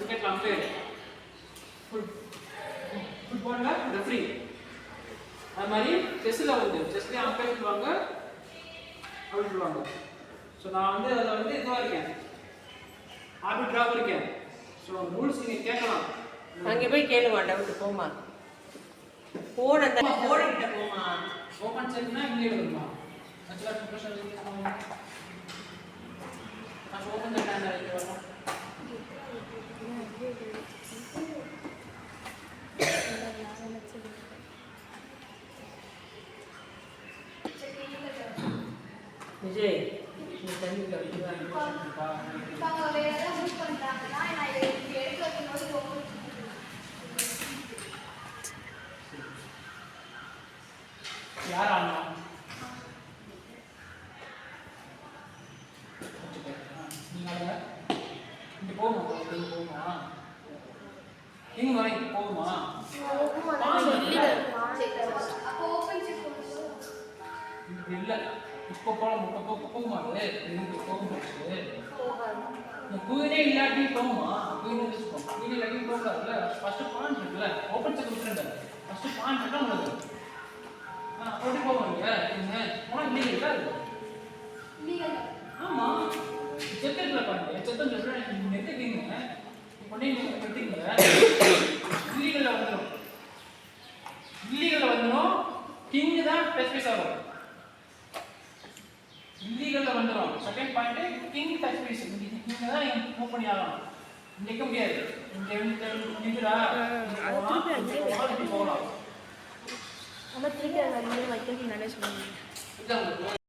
கிரிக்கெட்ல umpire, ஃபுட்பால்ல referee. அது மாதிரி செஸ்ல வந்து செஸ்ல அம்பையர் சொல்லுவாங்க, அப்படி சொல்லுவாங்க. ஸோ நான் வந்து அதில் வந்து இதுவாக இருக்கேன், ஆர்பிட்ராக இருக்கேன். ஸோ ரூல்ஸ் நீங்கள் கேட்கலாம். அங்கே போய் கேளுமா, டவுட் போமா, போன் அந்த போர்டு கிட்ட போமா. ஓப்பன் செக்னா இங்கே எழுதுமா, ஆக்சுவலாக ப்ரொஃபஷனல் நான் ஓப்பன் செக் அந்த இது வரணும். விஜய் நீ தண்ணி யார் ஆனா நீங்க இங்க போகுமா, இங்க போகுமா, இங்க வரைக்கும் போகுமா? இல்ல இப்போ போகுமா, போகுமா குயினே இல்லாட்டி போகுமா? குயின் வச்சுக்கோ, குயின் இல்லாட்டி போகக்கூடாதுல்ல. ஃபர்ஸ்ட் பாயிண்ட் இருக்குல்ல, ஓப்பன் செக் விட்டுருங்க. ஃபர்ஸ்ட் பாயிண்ட் இருக்கா உங்களுக்கு? அப்படி போவாங்க போனா இல்லீகல் அது. ஆமா செத்தல பாருங்க, செத்தம் சொல்றேன் நெத்துக்கீங்க உடனே நீங்க கட்டிங்க இல்லீகல்ல வந்துடும். இல்லீகல்ல வந்துடும், கிங் தான் டச் பீஸ் ஆகும். இல்லீகல்ல வந்துடும். Second point king touch piece, நீங்க தான் மூவ் பண்ணி ஆகணும். நிக்க முடியாது. இங்க நிக்குடா போகலாம். நம்ம திருப்பி அதை வைக்கிறது நல்லா சொல்லுவாங்க.